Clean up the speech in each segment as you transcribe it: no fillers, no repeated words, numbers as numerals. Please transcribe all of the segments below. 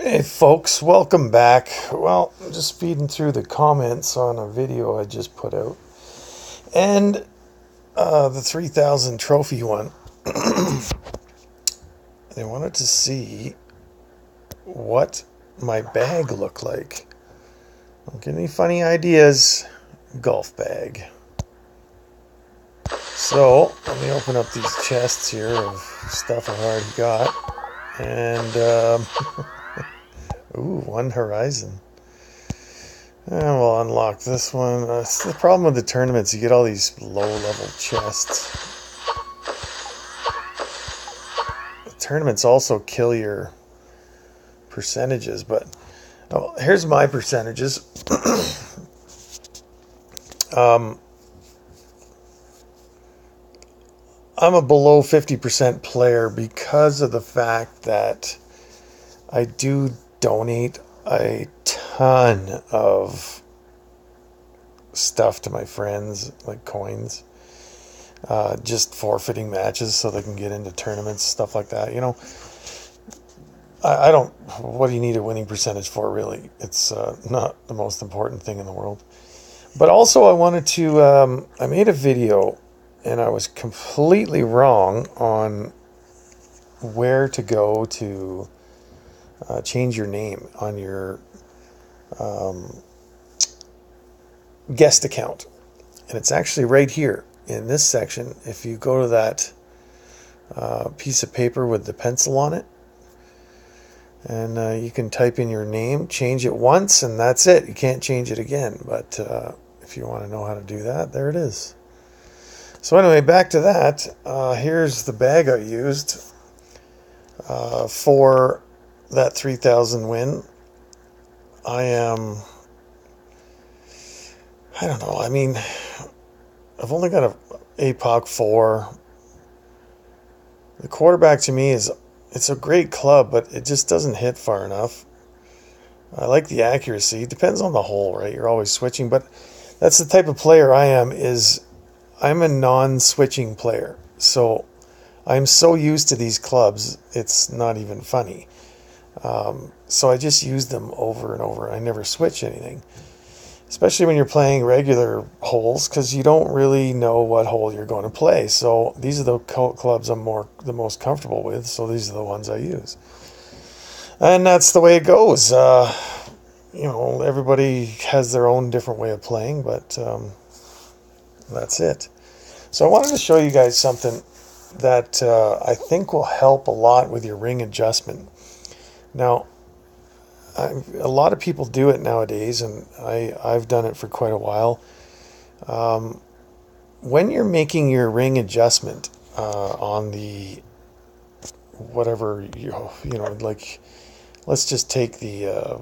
Hey folks, welcome back. Well, I'm just feeding through the comments on a video I just put out. And the 3000 trophy one. They wanted to see what my bag looked like. Don't get any funny ideas. Golf bag. So, let me open up these chests here of stuff I've already got. And, ooh, one Horizon. And we'll unlock this one. It's the problem with the tournaments. You get all these low-level chests. The tournaments also kill your percentages, but here's my percentages. I'm a below 50% player because of the fact that I do donate a ton of stuff to my friends, like coins, just forfeiting matches so they can get into tournaments, stuff like that. You know, I don't, what do you need a winning percentage for, really? It's not the most important thing in the world. But also I wanted to, I made a video and I was completely wrong on where to go to change your name on your guest account. And it's actually right here in this section. If you go to that piece of paper with the pencil on it, and you can type in your name, change it once, and that's it. You can't change it again. But if you want to know how to do that, there it is. So anyway, back to that. Here's the bag I used for that 3000 win. I don't know. I mean, I've only got a APOC 4. The quarterback to me it's a great club, but it just doesn't hit far enough. I like the accuracy. It depends on the hole, right? You're always switching, but that's the type of player I am. I'm a non-switching player. So I'm so used to these clubs, it's not even funny. So I just use them over and over. I never switch anything, especially when you're playing regular holes, because you don't really know what hole you're going to play. So these are the clubs I'm the most comfortable with. So these are the ones I use, and that's the way it goes. You know, everybody has their own different way of playing, but that's it. So I wanted to show you guys something that I think will help a lot with your ring adjustment. Now, a lot of people do it nowadays, and I've done it for quite a while. When you're making your ring adjustment on the whatever, you know, like, let's just take the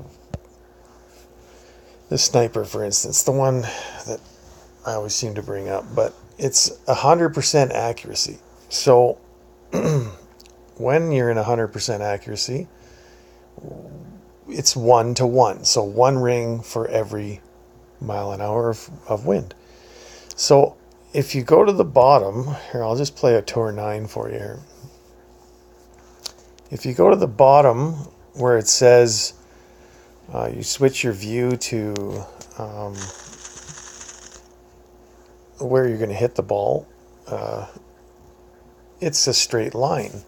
sniper, for instance, the one that I always seem to bring up, but it's 100% accuracy. So when you're in 100% accuracy, it's 1 to 1. So one ring for every mile an hour of wind. So if you go to the bottom, here, I'll just play a Tour 9 for you here. If you go to the bottom where it says you switch your view to where you're going to hit the ball, it's a straight line.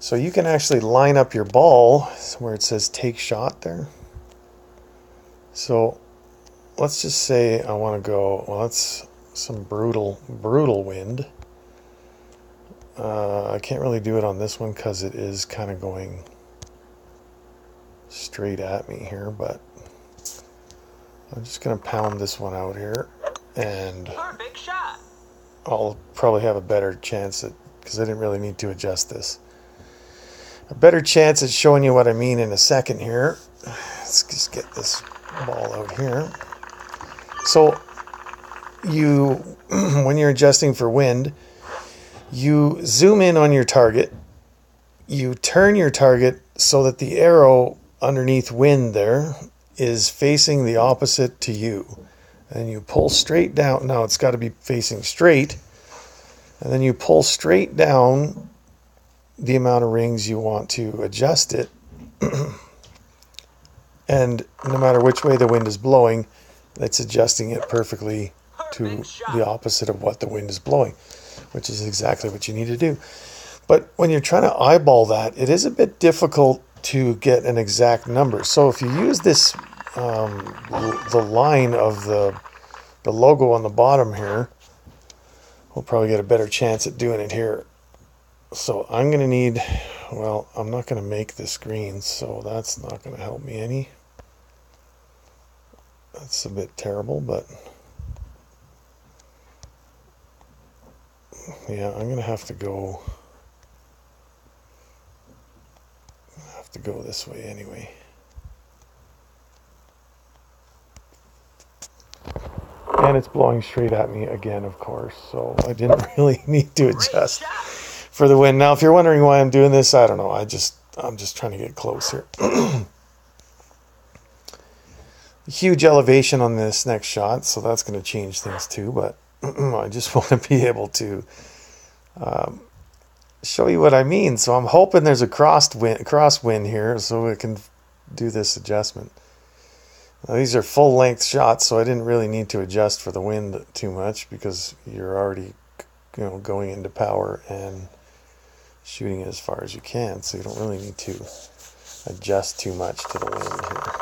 So you can actually line up your ball where it says take shot there. So let's just say I want to go, well, that's some brutal wind. I can't really do it on this one because it is kind of going straight at me here, but I'm just going to pound this one out here, and perfect shot. I'll probably have a better chance at, because I didn't really need to adjust this. A better chance at showing you what I mean in a second here. Let's just get this ball out here. So you, when you're adjusting for wind, you zoom in on your target. You turn your target so that the arrow underneath wind there is facing the opposite to you. And you pull straight down. Now it's got to be facing straight. And then you pull straight down the amount of rings you want to adjust it. And no matter which way the wind is blowing, it's adjusting it perfectly to the opposite of what the wind is blowing, which is exactly what you need to do. But when you're trying to eyeball that, it is a bit difficult to get an exact number. So if you use this, the line of the logo on the bottom here, we'll probably get a better chance at doing it here. So I'm going to need, well, I'm not going to make this green, so that's not going to help me any. That's a bit terrible, but yeah, I'm going to have to go this way anyway. And it's blowing straight at me again, of course, so I didn't really need to adjust for the wind. Now, if you're wondering why I'm doing this, I don't know. I'm just trying to get close here. Huge elevation on this next shot, so that's going to change things too, but I just want to be able to show you what I mean. So I'm hoping there's a crosswind here so we can do this adjustment. Now, these are full length shots, so I didn't really need to adjust for the wind too much because you're already, going into power and shooting as far as you can, so you don't really need to adjust too much to the wind here.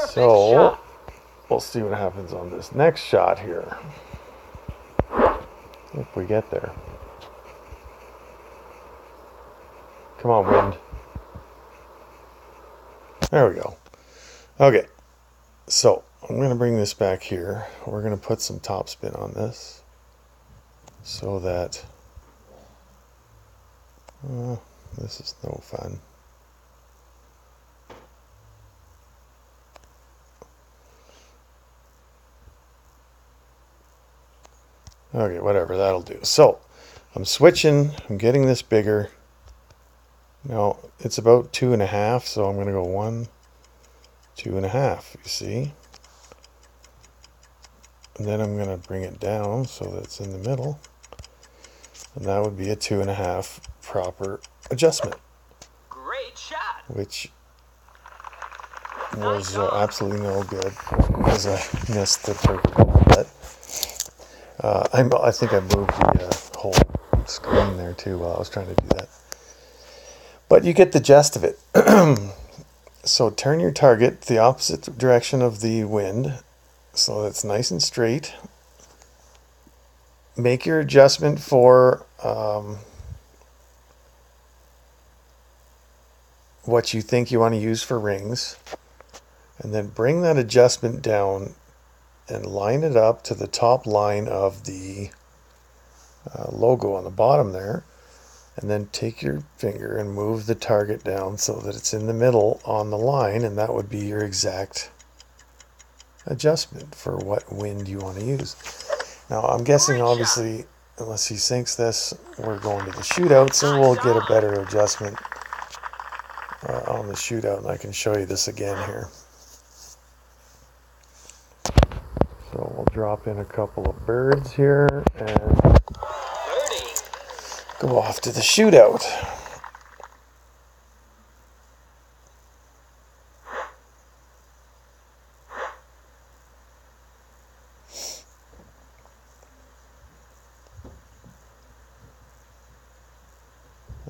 So we'll see what happens on this next shot here, if we get there. Come on, wind. There we go. Okay, so I'm going to bring this back here. We're going to put some topspin on this so that this is no fun. Okay, whatever, that'll do. So I'm switching, I'm getting this bigger. Now it's about 2.5, so I'm going to go 1, 2.5, you see? And then I'm going to bring it down so that it's in the middle. And that would be a 2.5 proper adjustment. Great shot. Which was absolutely no good because I missed the perfect one. But I think I moved the whole screen there too while I was trying to do that. But you get the gist of it. So turn your target the opposite direction of the wind so that's nice and straight. Make your adjustment for what you think you want to use for rings, and then bring that adjustment down and line it up to the top line of the logo on the bottom there, and then take your finger and move the target down so that it's in the middle on the line, and that would be your exact adjustment for what wind you want to use. Now I'm guessing obviously unless he sinks this, we're going to the shootout, so we'll get a better adjustment on the shootout, and I can show you this again here. So we'll drop in a couple of birds here and go off to the shootout.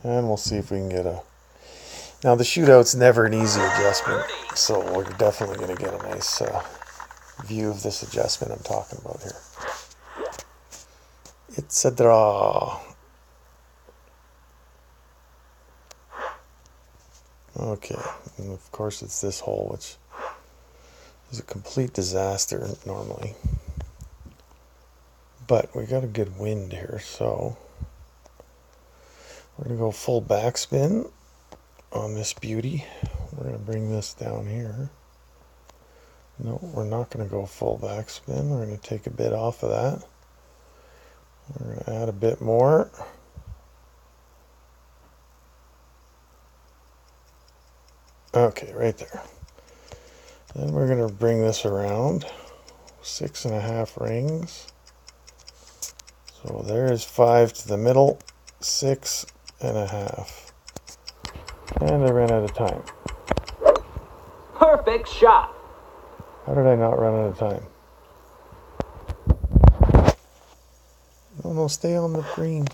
And we'll see if we can get a... Now the shootout's never an easy adjustment, so we're definitely going to get a nice view of this adjustment I'm talking about here. It's a draw. Okay, and of course it's this hole, which is a complete disaster normally. But we got a good wind here, so we're going to go full backspin on this beauty. We're going to bring this down here. No, we're not going to go full backspin. We're going to take a bit off of that. We're going to add a bit more. Okay, right there. Then we're going to bring this around 6.5 rings. So there's 5 to the middle, 6.5. And I ran out of time. Perfect shot. How did I not run out of time? No, stay on the green.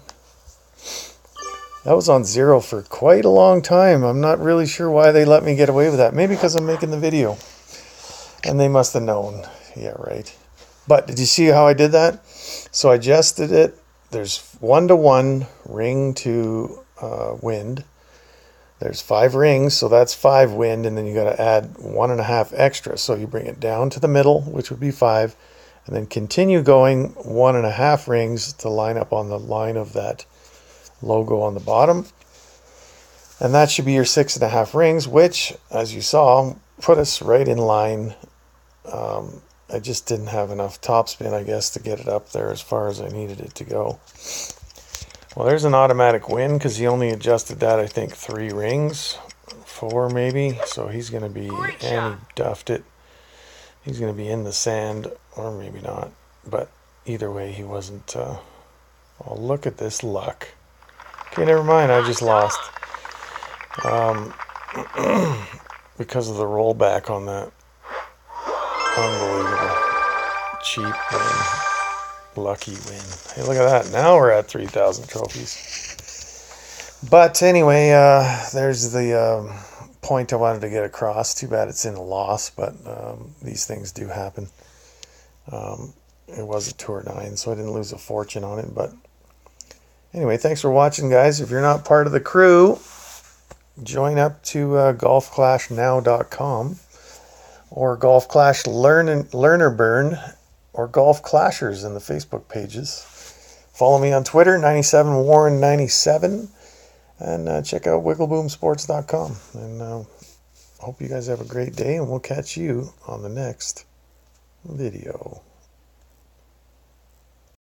That was on 0 for quite a long time. I'm not really sure why they let me get away with that. Maybe because I'm making the video. And they must have known. Yeah, right. But did you see how I did that? So I adjusted it. There's 1-to-1 ring to wind. There's 5 rings, so that's 5 wind, and then you got to add 1.5 extra. So you bring it down to the middle, which would be 5, and then continue going 1.5 rings to line up on the line of that logo on the bottom. And that should be your 6.5 rings, which, as you saw, put us right in line. I just didn't have enough topspin, I guess, to get it up there as far as I needed it to go. Well, there's an automatic win because he only adjusted that, I think, 3 rings, 4 maybe. So he's going to be, and he duffed it. He's going to be in the sand, or maybe not. But either way, he wasn't. Oh, look at this luck. Okay, never mind. I just lost because of the rollback on that. Unbelievable. Cheap win. Lucky win. Hey, look at that. Now we're at 3,000 trophies. But anyway, there's the point I wanted to get across. Too bad it's in a loss, but these things do happen. It was a Tour 9, so I didn't lose a fortune on it. But anyway, thanks for watching, guys. If you're not part of the crew, join up to golfclashnow.com or Golf Clash Learner Burn or Golf Clashers in the Facebook pages. Follow me on Twitter, 97warren97, and check out wiggleboomsports.com. And hope you guys have a great day, and we'll catch you on the next video.